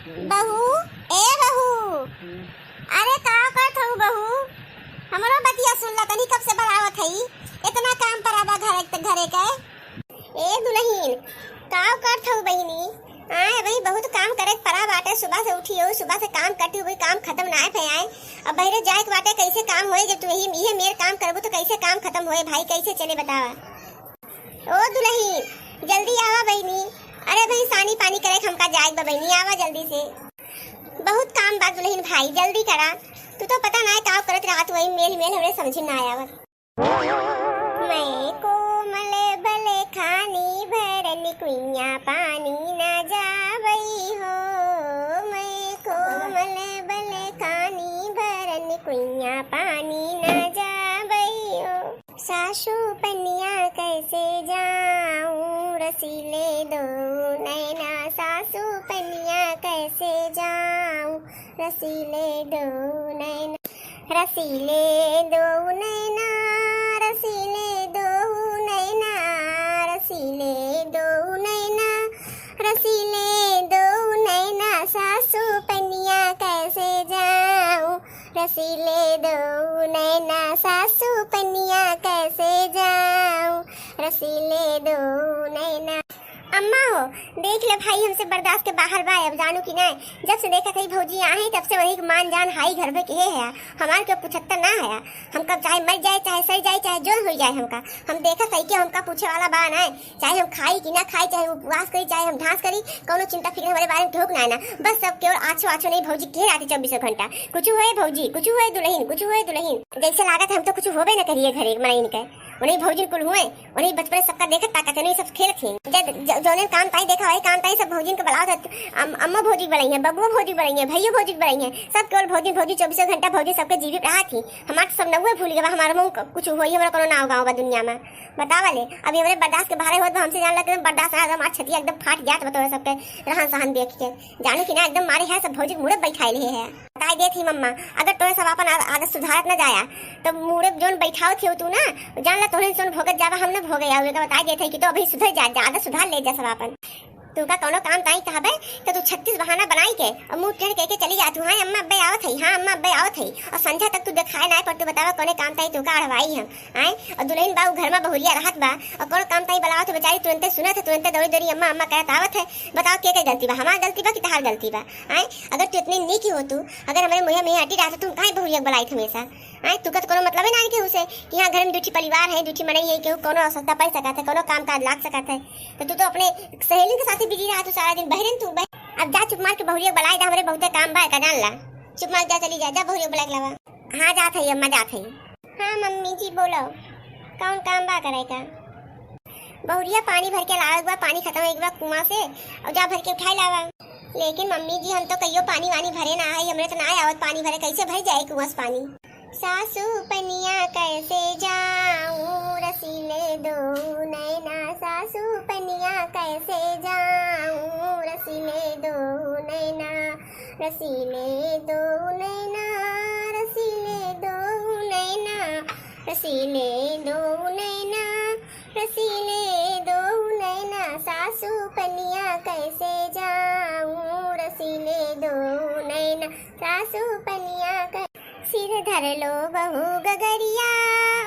बहू, ए बहू, अरे का करत हूँ बहू? हमरो बतिया सुन ला तनी, कब से बरावत हई? इतना काम पराबा घरे के। ए दुल्हन, का करत हूँ बहिनी? आए भाई, बहुत काम करे परा बाटे। सुबह से उठी हो, सुबह से काम करती हुई काम खत्म ना आए। अब बहरे जाए के बाटे, कैसे काम होए? जब तू ये मेरे काम करबो तो कैसे काम खत्म होए भाई? कैसे चले बतावा? ओ दुल्हन, जल्दी आवा बहिनी। अरे भाई, सानी पानी करे हमका जाए बा बहिनी, आवा जल्दी से। बहुत काम बा दुल्हन भाई, जल्दी करा। तू तो पता ना है का करत रात वही मेल हमरे समझ ना आवत। मैं कोमल भले खानी भरन कुइया पानी ना जावई हो। मैं कोमल भले खानी भरन कुइया पानी ना जावई हो। सासू पनिया कैसे जाऊं रसीले दो नैना। सासू पनिया कैसे जाऊं रसीले दो नैना। रसीले दो नैना, रसीले दो नैना, रसीले दो नैना, रसीले दो नैना। सासू पनिया कैसे जाऊं रसीले दो नैना। सासू पनिया कैसे जाऊं रसीले दो नैना। अम्मा हो, देख ले भाई, हमसे बर्दाश्त के बाहर बा। अब जानू कि नहीं, जब से देखा कहीं भौजी आए तब से वही मान जान हाई घर में के है। हमारे के 75 ना है। हमका चाहे मर जाए, चाहे सड़ जाए, चाहे जो हो जाए, हम देखा सही के हमका पूछे वाला बा ना। चाहे हम खाई कि ना खाई, चाहे उपवास करी, चाहे हम ढांस करी, कोनो चिंता फिक्र हमारे बारे में ढोक ना। बस सब केवल आछो नहीं भौजी के आती 24 घंटा। कुछ हुए भौजी, कुछ हुए दुल्हन, कुछ हुए दुल्हन। जैसे लागत हम तो कुछ होबे न करिए घरे मनाई के। उन्हीं भौजी कुल हुए, उन्हीं बचपन सबका देखत ताकत नहीं, सब खेल थे। जोने काम ताई देखा वही काम ताई सब भौजी के बुलावत। अम्मा भौजी बनाई है, बबुआ भौजी बनाई है, भैया भौजी बनाई है, सब केवल भौजी 24 घंटा भौजी सबके जीवित रहा थी। हमारे सब नौवे भूल गए। हमारे मुंह कुछ हुई हमारा कोनो नाव गाँव बा दुनिया में बतावा ले। अभी हमारे बर्दाश्त के बाहर हो तो हमसे जान लगे बर्दाश्त ना। हमारी छतिया एकदम फाट जात बताओ सबके रहन सहन देख के। जानू कि ना एकदम मारे है सब भौजी मुड़े बैठाए ले है। बताई दे थी मम्मा, अगर तोरे सब अपन आदत सुधारत न जाया तो मुड़े जोन बैठाओ थे तू ना, जान ला तोहरे सोन भोगत जावा, हम न भोगे आवे का। बताई दे थे कि तो अभी सुधर जा, आदत सुधार ले जा सब अपन। तू का कोनो काम ताई कहबे तो तू 36 बहाना बनाई के और मुंह टेढ़ के चली जा। तू हां अम्मा अब्बे आवत है, हां अम्मा अब्बे आवत है, और संध्या तक तू दिखाए ना पर तू बतावा कोने काम ताई तू का अड़वाई हम आए। और दुल्हन बाऊ घर में बहुरिया रहत बा और कोनो काम ताई बुलाओ तो बेचारी तुरंते सुनत है, तुरंते दौड़ी दौड़ी अम्मा अम्मा कहत आवत है। बताओ के गलती बा? हमार गलती बा कि तहार गलती बा? आए अगर तू इतनी नीकी हो, तू अगर हमारे मुंह में हटी रहा तुम काहे बहुरिया बुलाई हमेशा? आए तू का तो कोनो मतलब ना के उसे कि हां घर में दूठी परिवार है, दूठी मरई है, केहू कोनो आवश्यकता पड़ सकत है, कोनो काम काज लाग सकत है। तो तू तो अपने सहेली के साथ बिजी रहा, तू सारा दिन बहरन तू अब जा चुप मार के बहुरिया बुलाई दा। हमरे बहुते काम बा का जान ला। चुप मार जा, चली जा, जा बहुरिया बुलाई लावा। हां जात है अम्मा, जात है। हां मम्मी जी बोलो, कौन काम बा करे का? बहुरिया पानी भर के लावा, पानी खत्म एक बार कुआं से और जा भर के उठाई लावा। लेकिन मम्मी जी हम तो कहियो पानी वानी भरे ना आई, हमरे तो ना आवत पानी भरे, कैसे भर जाए कुआं से पानी? सासू पनिया कैसे जाऊं रसीले दो नैना। सासू पनिया कैसे जाऊं रसीले दो नैना। रसीले दो नैना, रसीले दो नैना, रसीले दो नैना, रसीले दो नैना। सासू पनिया कैसे जाऊं रसीले दो नैना। सासू पनिया सिर धर लो बहू गगरिया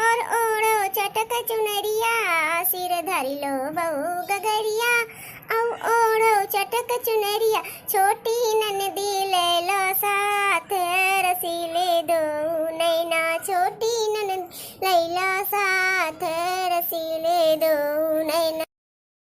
और ओढ़ो चटक चुनरिया। सिर धर लो बहू गगरिया और ओढ़ो चटक चुनरिया। छोटी ननदी ले लो साथ रसीले दो नैना। छोटी